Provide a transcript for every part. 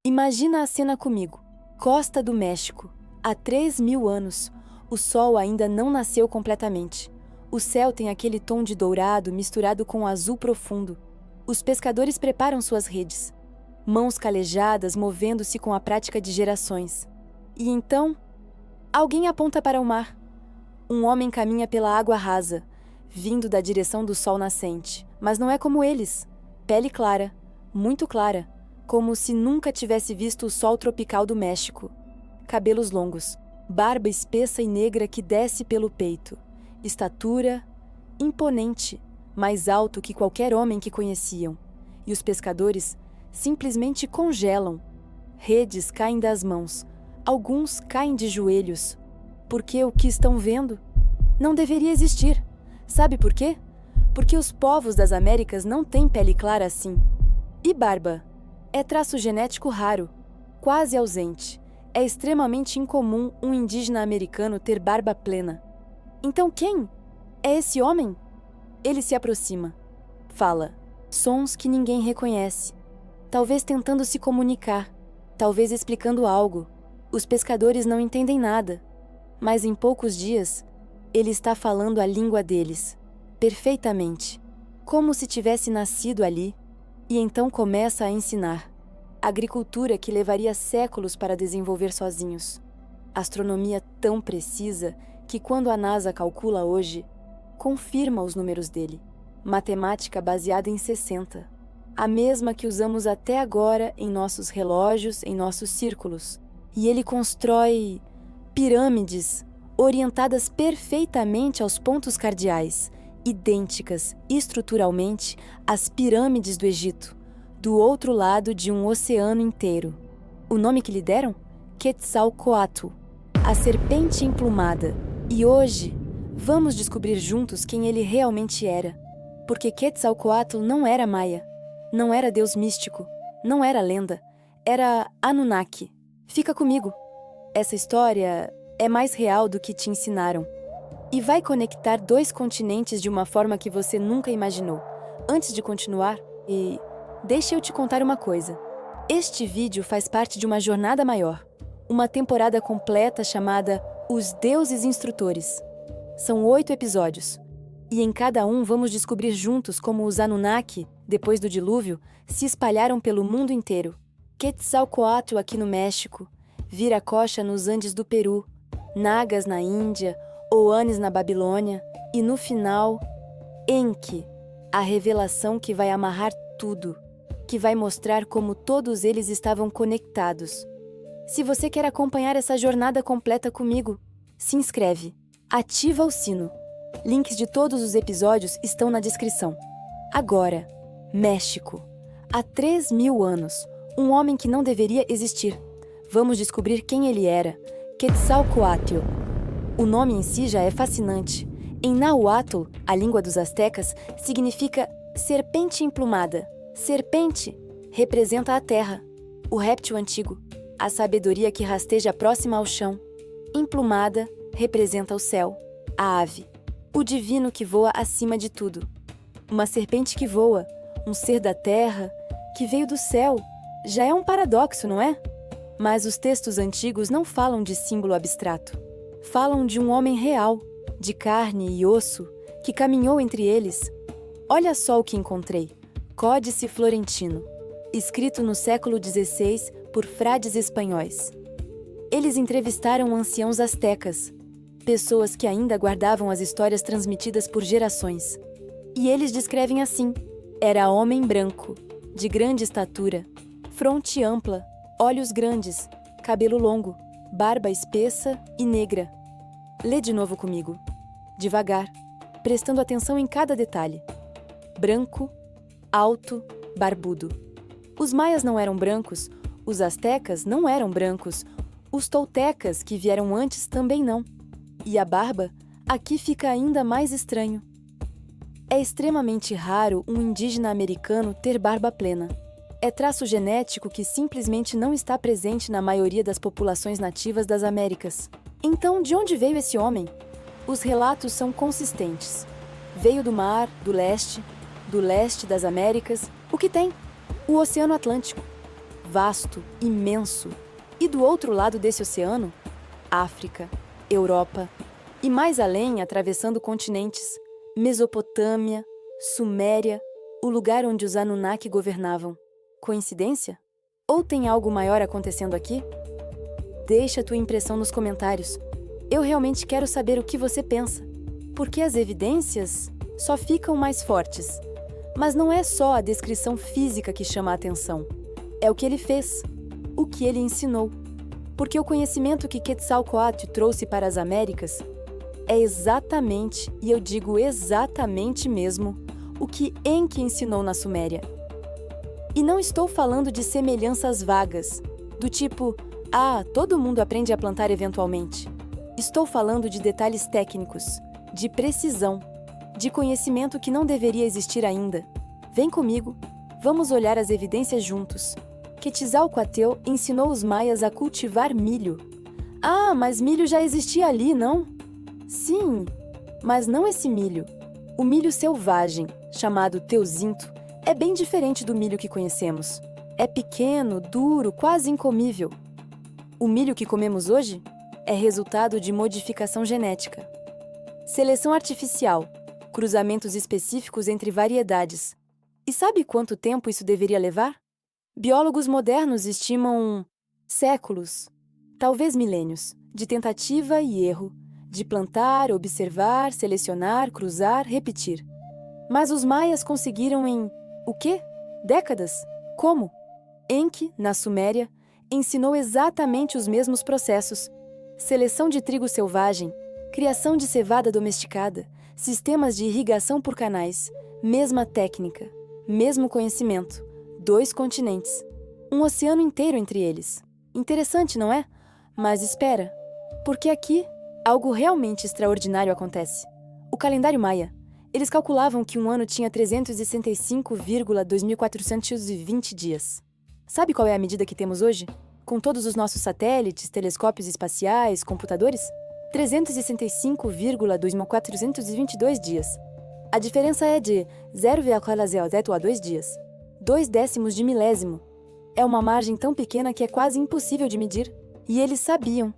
Imagina a cena comigo. Costa do México. Há 3.000 anos, o sol ainda não nasceu completamente. O céu tem aquele tom de dourado misturado com azul profundo. Os pescadores preparam suas redes, mãos calejadas movendo-se com a prática de gerações. E então, alguém aponta para o mar. Um homem caminha pela água rasa, vindo da direção do sol nascente, mas não é como eles. Pele clara, muito clara, como se nunca tivesse visto o sol tropical do México. Cabelos longos, barba espessa e negra que desce pelo peito. Estatura imponente, mais alto que qualquer homem que conheciam. E os pescadores simplesmente congelam. Redes caem das mãos, alguns caem de joelhos. Porque o que estão vendo não deveria existir. Sabe por quê? Porque os povos das Américas não têm pele clara assim. E barba? É traço genético raro, quase ausente. É extremamente incomum um indígena americano ter barba plena. Então quem? É esse homem? Ele se aproxima. Fala. Sons que ninguém reconhece. Talvez tentando se comunicar. Talvez explicando algo. Os pescadores não entendem nada. Mas em poucos dias, ele está falando a língua deles. Perfeitamente. Como se tivesse nascido ali. E então começa a ensinar. Agricultura que levaria séculos para desenvolver sozinhos. Astronomia tão precisa que quando a NASA calcula hoje, confirma os números dele. Matemática baseada em 60. A mesma que usamos até agora em nossos relógios, em nossos círculos. E ele constrói pirâmides orientadas perfeitamente aos pontos cardeais, idênticas estruturalmente às pirâmides do Egito, do outro lado de um oceano inteiro. O nome que lhe deram? Quetzalcoatl, a serpente emplumada. E hoje, vamos descobrir juntos quem ele realmente era. Porque Quetzalcoatl não era maia, não era deus místico, não era lenda, era Anunnaki. Fica comigo. Essa história é mais real do que te ensinaram. E vai conectar 2 continentes de uma forma que você nunca imaginou. Antes de continuar, deixa eu te contar uma coisa. Este vídeo faz parte de uma jornada maior. Uma temporada completa chamada Os Deuses Instrutores. São 8 episódios. E em cada um vamos descobrir juntos como os Anunnaki, depois do dilúvio, se espalharam pelo mundo inteiro. Quetzalcoatl aqui no México, Viracocha nos Andes do Peru, Nagas na Índia, Oanes na Babilônia e, no final, Enki, a revelação que vai amarrar tudo, que vai mostrar como todos eles estavam conectados. Se você quer acompanhar essa jornada completa comigo, se inscreve, ativa o sino. Links de todos os episódios estão na descrição. Agora, México. Há 3.000 anos, um homem que não deveria existir. Vamos descobrir quem ele era. Quetzalcoatl. O nome em si já é fascinante. Em Nahuatl, a língua dos astecas, significa serpente emplumada. Serpente representa a terra, o réptil antigo, a sabedoria que rasteja próxima ao chão. Emplumada representa o céu, a ave, o divino que voa acima de tudo. Uma serpente que voa, um ser da terra, que veio do céu. Já é um paradoxo, não é? Mas os textos antigos não falam de símbolo abstrato. Falam de um homem real, de carne e osso, que caminhou entre eles. Olha só o que encontrei. Códice Florentino, escrito no século XVI por frades espanhóis. Eles entrevistaram anciãos astecas, pessoas que ainda guardavam as histórias transmitidas por gerações. E eles descrevem assim: era homem branco, de grande estatura, fronte ampla, olhos grandes, cabelo longo, barba espessa e negra. Lê de novo comigo, devagar, prestando atenção em cada detalhe. Branco, alto, barbudo. Os maias não eram brancos, os astecas não eram brancos, os toltecas, que vieram antes, também não. E a barba, aqui fica ainda mais estranho. É extremamente raro um indígena americano ter barba plena. É traço genético que simplesmente não está presente na maioria das populações nativas das Américas. Então, de onde veio esse homem? Os relatos são consistentes. Veio do mar, do leste das Américas. O que tem? O Oceano Atlântico. vasto, imenso. E do outro lado desse oceano, África, Europa e mais além, atravessando continentes, Mesopotâmia, Suméria, o lugar onde os Anunnaki governavam. Coincidência? Ou tem algo maior acontecendo aqui? Deixa tua impressão nos comentários. Eu realmente quero saber o que você pensa. Porque as evidências só ficam mais fortes. Mas não é só a descrição física que chama a atenção. É o que ele fez, o que ele ensinou. Porque o conhecimento que Quetzalcoatl trouxe para as Américas é exatamente, e eu digo exatamente mesmo, o que Enki ensinou na Suméria. E não estou falando de semelhanças vagas, do tipo, todo mundo aprende a plantar eventualmente. Estou falando de detalhes técnicos, de precisão, de conhecimento que não deveria existir ainda. Vem comigo, vamos olhar as evidências juntos. Quetzalcoatl ensinou os maias a cultivar milho. Mas milho já existia ali, não? Sim, mas não esse milho. O milho selvagem, chamado teuzinto, é bem diferente do milho que conhecemos. É pequeno, duro, quase incomível. O milho que comemos hoje é resultado de modificação genética. Seleção artificial, cruzamentos específicos entre variedades. E sabe quanto tempo isso deveria levar? Biólogos modernos estimam séculos, talvez milênios, de tentativa e erro, de plantar, observar, selecionar, cruzar, repetir. Mas os maias conseguiram em, o quê? Décadas? Como? Enki, na Suméria, ensinou exatamente os mesmos processos. Seleção de trigo selvagem, criação de cevada domesticada, sistemas de irrigação por canais, mesma técnica, mesmo conhecimento, 2 continentes, um oceano inteiro entre eles. Interessante, não é? Mas espera, porque aqui algo realmente extraordinário acontece. O calendário maia. Eles calculavam que um ano tinha 365,2420 dias. Sabe qual é a medida que temos hoje? Com todos os nossos satélites, telescópios espaciais, computadores? 365,2422 dias. A diferença é de 0,002 dias. 0,2 de milésimo. É uma margem tão pequena que é quase impossível de medir. E eles sabiam.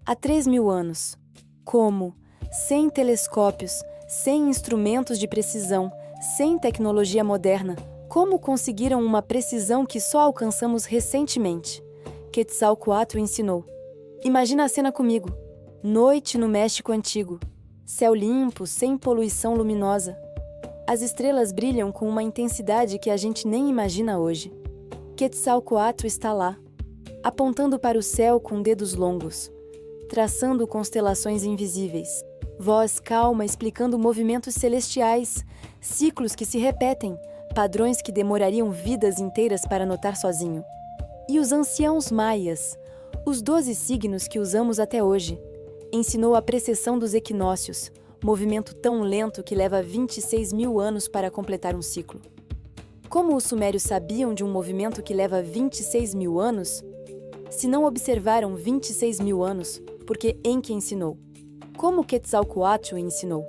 Há 3.000 anos. Como? Sem telescópios, sem instrumentos de precisão, sem tecnologia moderna, como conseguiram uma precisão que só alcançamos recentemente? Quetzalcoatl ensinou. Imagina a cena comigo. Noite no México Antigo. Céu limpo, sem poluição luminosa. As estrelas brilham com uma intensidade que a gente nem imagina hoje. Quetzalcoatl está lá, apontando para o céu com dedos longos, traçando constelações invisíveis. Voz calma explicando movimentos celestiais, ciclos que se repetem, padrões que demorariam vidas inteiras para notar sozinho. E os anciãos maias, os 12 signos que usamos até hoje, ensinou a precessão dos equinócios, movimento tão lento que leva 26.000 anos para completar um ciclo. Como os sumérios sabiam de um movimento que leva 26.000 anos? Se não observaram 26.000 anos, porque Enki ensinou. Como Quetzalcoatl ensinou.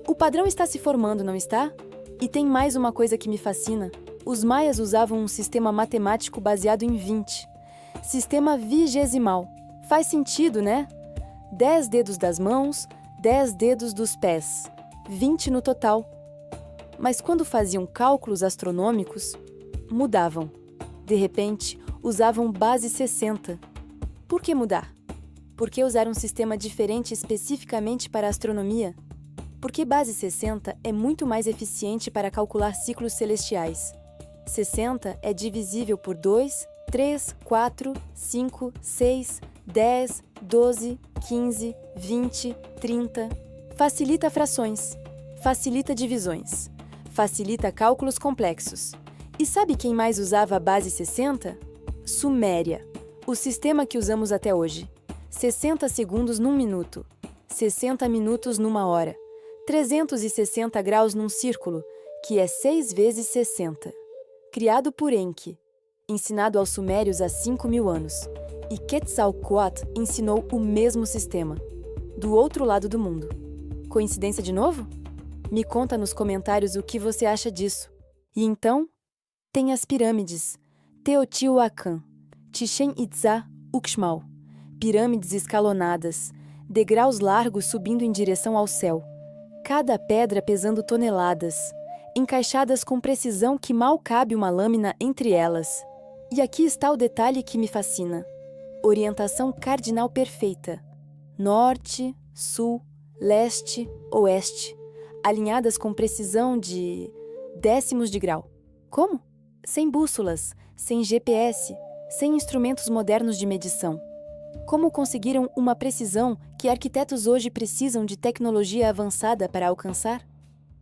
O padrão está se formando, não está? E tem mais uma coisa que me fascina. Os maias usavam um sistema matemático baseado em 20. Sistema vigesimal. Faz sentido, né? 10 dedos das mãos, 10 dedos dos pés. 20 no total. Mas quando faziam cálculos astronômicos, mudavam. De repente, usavam base 60. Por que mudar? Por que usar um sistema diferente especificamente para a astronomia? Porque base 60 é muito mais eficiente para calcular ciclos celestiais. 60 é divisível por 2, 3, 4, 5, 6, 10, 12, 15, 20, 30. Facilita frações, facilita divisões, facilita cálculos complexos. E sabe quem mais usava a base 60? Suméria, o sistema que usamos até hoje. 60 segundos num minuto, 60 minutos numa hora, 360 graus num círculo, que é 6 vezes 60. Criado por Enki, ensinado aos sumérios há 5.000 anos, e Quetzalcoatl ensinou o mesmo sistema, do outro lado do mundo. Coincidência de novo? Me conta nos comentários o que você acha disso. E então, tem as pirâmides, Teotihuacan. Chichén Itzá, Uxmal. Pirâmides escalonadas, degraus largos subindo em direção ao céu. Cada pedra pesando toneladas, encaixadas com precisão que mal cabe uma lâmina entre elas. E aqui está o detalhe que me fascina. Orientação cardinal perfeita. Norte, sul, leste, oeste, alinhadas com precisão de décimos de grau. Como? Sem bússolas, sem GPS, sem instrumentos modernos de medição. Como conseguiram uma precisão que arquitetos hoje precisam de tecnologia avançada para alcançar?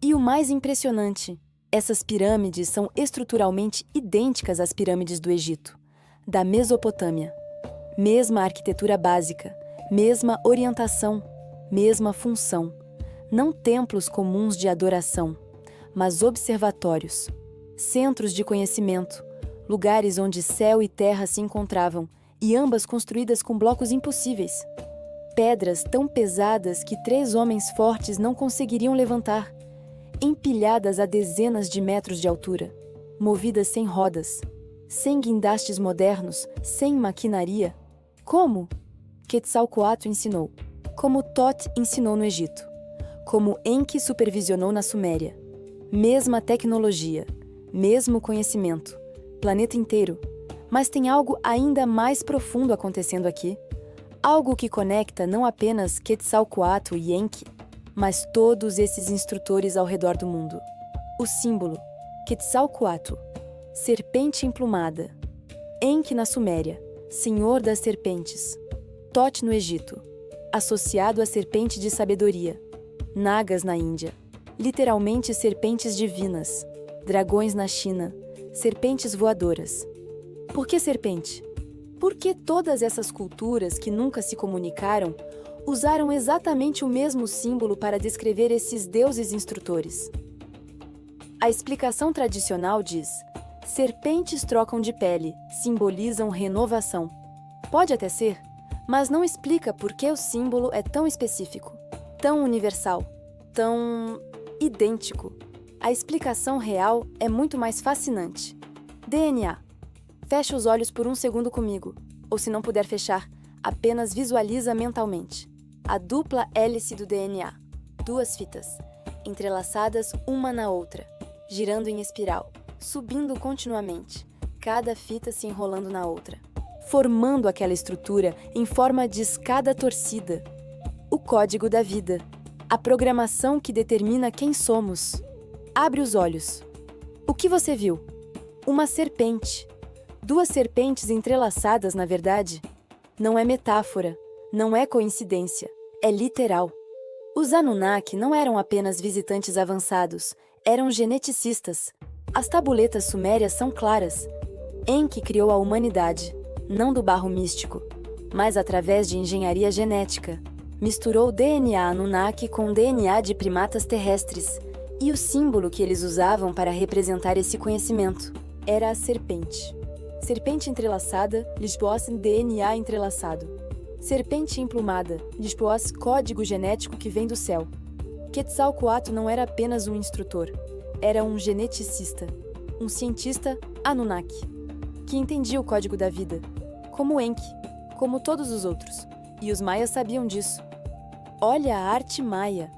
E o mais impressionante, essas pirâmides são estruturalmente idênticas às pirâmides do Egito, da Mesopotâmia. Mesma arquitetura básica, mesma orientação, mesma função. Não templos comuns de adoração, mas observatórios, centros de conhecimento, lugares onde céu e terra se encontravam, e ambas construídas com blocos impossíveis. Pedras tão pesadas que 3 homens fortes não conseguiriam levantar, empilhadas a dezenas de metros de altura, movidas sem rodas, sem guindastes modernos, sem maquinaria. Como? Quetzalcoatl ensinou. Como Thoth ensinou no Egito. Como Enki supervisionou na Suméria. Mesma tecnologia, mesmo conhecimento, planeta inteiro. Mas tem algo ainda mais profundo acontecendo aqui. Algo que conecta não apenas Quetzalcoatl e Enki, mas todos esses instrutores ao redor do mundo. O símbolo, Quetzalcoatl, serpente emplumada. Enki na Suméria, senhor das serpentes. Thoth no Egito, associado à serpente de sabedoria. Nagas na Índia, literalmente serpentes divinas. Dragões na China, serpentes voadoras. Por que serpente? Porque todas essas culturas que nunca se comunicaram usaram exatamente o mesmo símbolo para descrever esses deuses instrutores. A explicação tradicional diz: serpentes trocam de pele, simbolizam renovação. Pode até ser, mas não explica por que o símbolo é tão específico, tão universal, tão idêntico. A explicação real é muito mais fascinante. DNA. Fecha os olhos por um segundo comigo, ou se não puder fechar, apenas visualiza mentalmente. A dupla hélice do DNA. 2 fitas, entrelaçadas uma na outra, girando em espiral, subindo continuamente, cada fita se enrolando na outra, formando aquela estrutura em forma de escada torcida. O código da vida. A programação que determina quem somos. Abre os olhos. O que você viu? Uma serpente. 2 serpentes entrelaçadas, na verdade. Não é metáfora, não é coincidência, é literal. Os Anunnaki não eram apenas visitantes avançados, eram geneticistas. As tabuletas sumérias são claras. Enki criou a humanidade, não do barro místico, mas através de engenharia genética. Misturou DNA Anunnaki com DNA de primatas terrestres, e o símbolo que eles usavam para representar esse conhecimento era a serpente. Serpente entrelaçada, Lishpoas DNA entrelaçado. Serpente emplumada, Lishpoas código genético que vem do céu. Quetzalcoatl não era apenas um instrutor, era um geneticista, um cientista Anunnaki, que entendia o código da vida, como Enki, como todos os outros, e os maias sabiam disso. Olha a arte maia.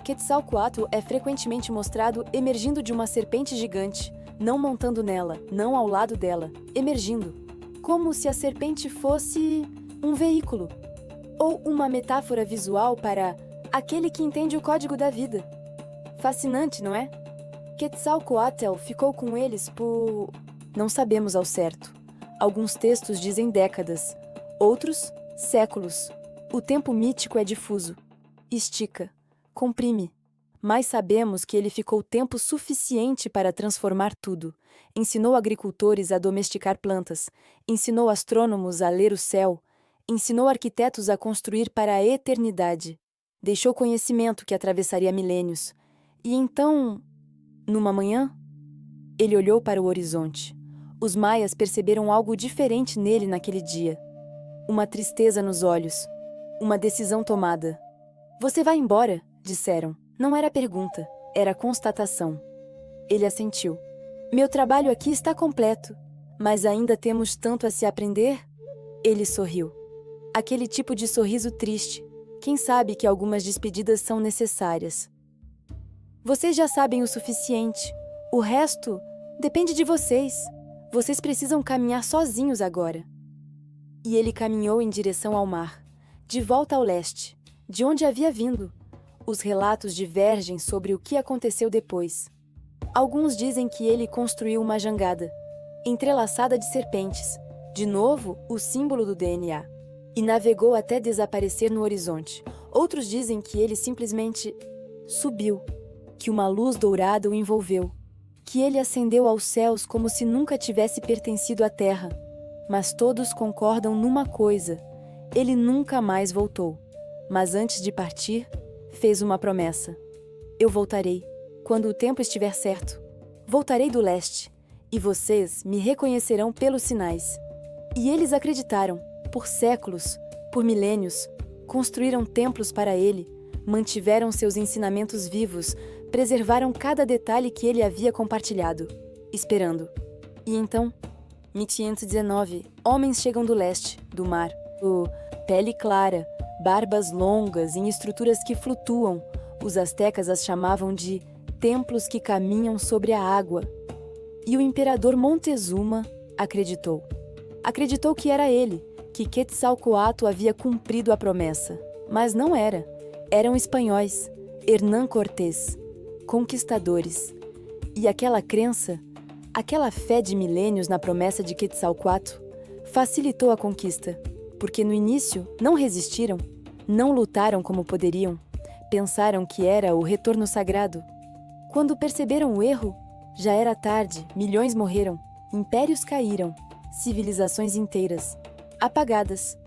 Quetzalcoatl é frequentemente mostrado emergindo de uma serpente gigante, não montando nela, não ao lado dela, emergindo, como se a serpente fosse um veículo, ou uma metáfora visual para aquele que entende o código da vida. Fascinante, não é? Quetzalcoatl ficou com eles por... não sabemos ao certo. Alguns textos dizem décadas, outros, séculos. O tempo mítico é difuso, estica, comprime. Mas sabemos que ele ficou tempo suficiente para transformar tudo. Ensinou agricultores a domesticar plantas, ensinou astrônomos a ler o céu, ensinou arquitetos a construir para a eternidade. Deixou conhecimento que atravessaria milênios. E então, numa manhã, ele olhou para o horizonte. Os maias perceberam algo diferente nele naquele dia. Uma tristeza nos olhos, uma decisão tomada. "Você vai embora", disseram. Não era pergunta, era constatação. Ele assentiu. "Meu trabalho aqui está completo. Mas ainda temos tanto a se aprender? Ele sorriu. Aquele tipo de sorriso triste. Quem sabe que algumas despedidas são necessárias. Vocês já sabem o suficiente. O resto depende de vocês. Vocês precisam caminhar sozinhos agora. E ele caminhou em direção ao mar, de volta ao leste, de onde havia vindo. Os relatos divergem sobre o que aconteceu depois. Alguns dizem que ele construiu uma jangada, entrelaçada de serpentes, de novo o símbolo do DNA, e navegou até desaparecer no horizonte. Outros dizem que ele simplesmente subiu, que uma luz dourada o envolveu, que ele ascendeu aos céus como se nunca tivesse pertencido à terra. Mas todos concordam numa coisa: ele nunca mais voltou. Mas antes de partir, fez uma promessa: eu voltarei, quando o tempo estiver certo. Voltarei do leste, e vocês me reconhecerão pelos sinais. E eles acreditaram, por séculos, por milênios, construíram templos para ele, mantiveram seus ensinamentos vivos, preservaram cada detalhe que ele havia compartilhado, esperando. E então, 1519, homens chegam do leste, do mar, pele clara, barbas longas em estruturas que flutuam. Os astecas as chamavam de templos que caminham sobre a água. E o imperador Montezuma acreditou. Acreditou que era ele, que Quetzalcoatl havia cumprido a promessa. Mas não era. Eram espanhóis, Hernán Cortés, conquistadores. E aquela crença, aquela fé de milênios na promessa de Quetzalcoatl, facilitou a conquista, porque no início não resistiram, não lutaram como poderiam, pensaram que era o retorno sagrado. Quando perceberam o erro, já era tarde, milhões morreram, impérios caíram, civilizações inteiras, apagadas.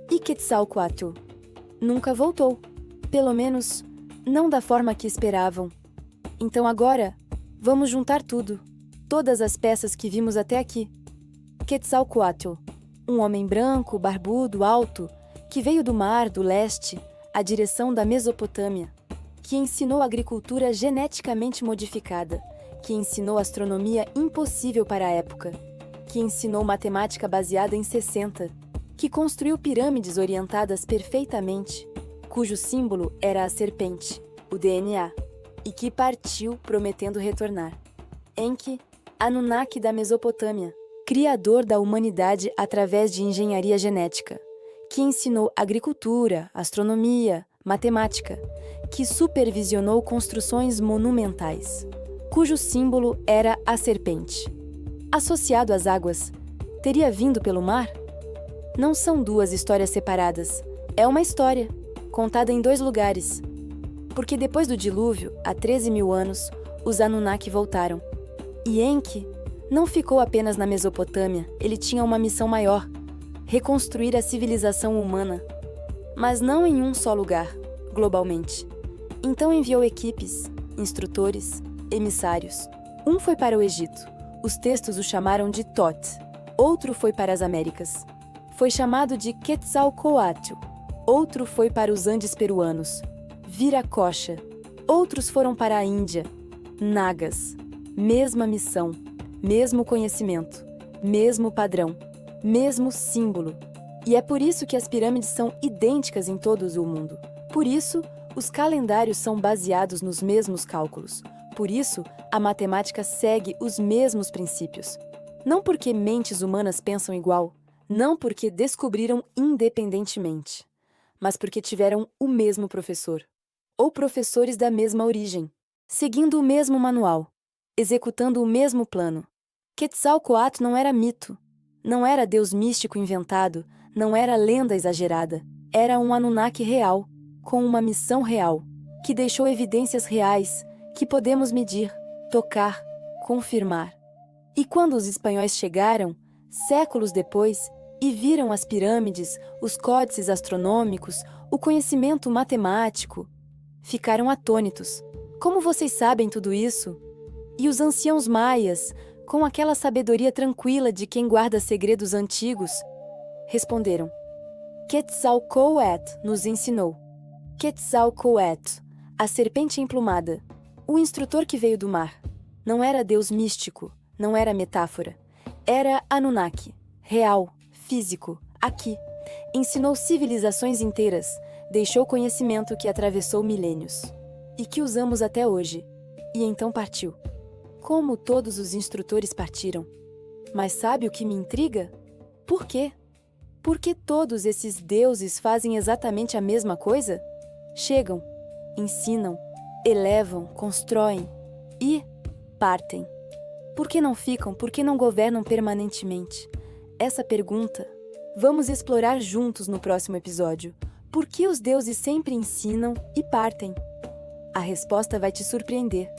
E Quetzalcoatl nunca voltou, pelo menos não da forma que esperavam. Então agora, vamos juntar tudo, todas as peças que vimos até aqui. Quetzalcoatl, um homem branco, barbudo, alto, que veio do mar, do leste, à direção da Mesopotâmia, que ensinou agricultura geneticamente modificada, que ensinou astronomia impossível para a época, que ensinou matemática baseada em 60, que construiu pirâmides orientadas perfeitamente, cujo símbolo era a serpente, o DNA, e que partiu prometendo retornar. Enki, Anunnaki da Mesopotâmia, criador da humanidade através de engenharia genética, que ensinou agricultura, astronomia, matemática, que supervisionou construções monumentais, cujo símbolo era a serpente. Associado às águas, teria vindo pelo mar? Não são duas histórias separadas. É uma história, contada em dois lugares. Porque depois do dilúvio, há 13 mil anos, os Anunnaki voltaram. E Enki não ficou apenas na Mesopotâmia, ele tinha uma missão maior: reconstruir a civilização humana. Mas não em um só lugar, globalmente. Então enviou equipes, instrutores, emissários. Um foi para o Egito. Os textos o chamaram de Tot. Outro foi para as Américas. Foi chamado de Quetzalcoatl. Outro foi para os Andes peruanos, Viracocha. Outros foram para a Índia, Nagas. Mesma missão, mesmo conhecimento, mesmo padrão, mesmo símbolo. E é por isso que as pirâmides são idênticas em todo o mundo. Por isso, os calendários são baseados nos mesmos cálculos. Por isso, a matemática segue os mesmos princípios. Não porque mentes humanas pensam igual, não porque descobriram independentemente, mas porque tiveram o mesmo professor, ou professores da mesma origem, seguindo o mesmo manual, executando o mesmo plano. Quetzalcoatl não era mito, não era deus místico inventado, não era lenda exagerada. Era um Anunnaki real, com uma missão real, que deixou evidências reais, que podemos medir, tocar, confirmar. E quando os espanhóis chegaram, séculos depois, e viram as pirâmides, os códices astronômicos, o conhecimento matemático, ficaram atônitos. Como vocês sabem tudo isso? E os anciãos maias, com aquela sabedoria tranquila de quem guarda segredos antigos, responderam: Quetzalcoatl nos ensinou. Quetzalcoatl, a serpente emplumada, o instrutor que veio do mar. Não era deus místico, não era metáfora. Era Anunnaki, real, físico, aqui. Ensinou civilizações inteiras, deixou conhecimento que atravessou milênios e que usamos até hoje. E então partiu. Como todos os instrutores partiram. Mas sabe o que me intriga? Por quê? Por que todos esses deuses fazem exatamente a mesma coisa? Chegam, ensinam, elevam, constroem e partem. Por que não ficam? Por que não governam permanentemente? Essa pergunta vamos explorar juntos no próximo episódio. Por que os deuses sempre ensinam e partem? A resposta vai te surpreender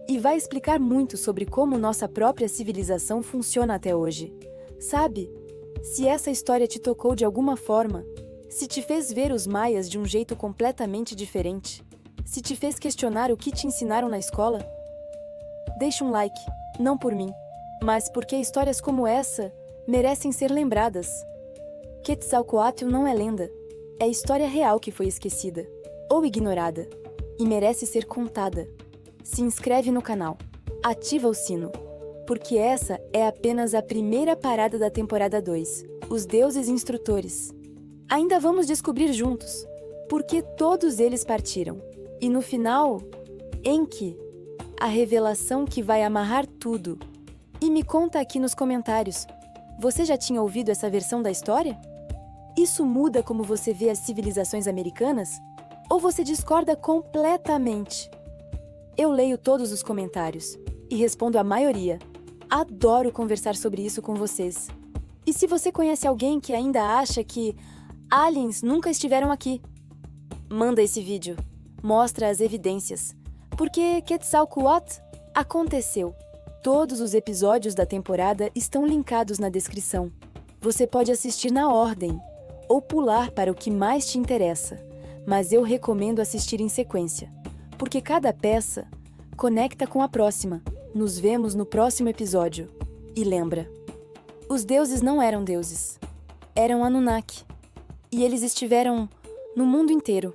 e vai explicar muito sobre como nossa própria civilização funciona até hoje. Sabe, se essa história te tocou de alguma forma, se te fez ver os maias de um jeito completamente diferente, se te fez questionar o que te ensinaram na escola, deixa um like, não por mim, mas porque histórias como essa merecem ser lembradas. Quetzalcoatl não é lenda, é história real que foi esquecida ou ignorada e merece ser contada. Se inscreve no canal, ativa o sino, porque essa é apenas a primeira parada da temporada 2, os deuses instrutores. Ainda vamos descobrir juntos por que todos eles partiram. E no final, Enki, a revelação que vai amarrar tudo. E me conta aqui nos comentários, você já tinha ouvido essa versão da história? Isso muda como você vê as civilizações americanas? Ou você discorda completamente? Eu leio todos os comentários e respondo a maioria. Adoro conversar sobre isso com vocês. E se você conhece alguém que ainda acha que aliens nunca estiveram aqui, manda esse vídeo. Mostra as evidências. Porque Quetzalcoatl aconteceu. Todos os episódios da temporada estão linkados na descrição. Você pode assistir na ordem ou pular para o que mais te interessa, mas eu recomendo assistir em sequência, porque cada peça conecta com a próxima. Nos vemos no próximo episódio. E lembra, os deuses não eram deuses, eram Anunnaki, e eles estiveram no mundo inteiro.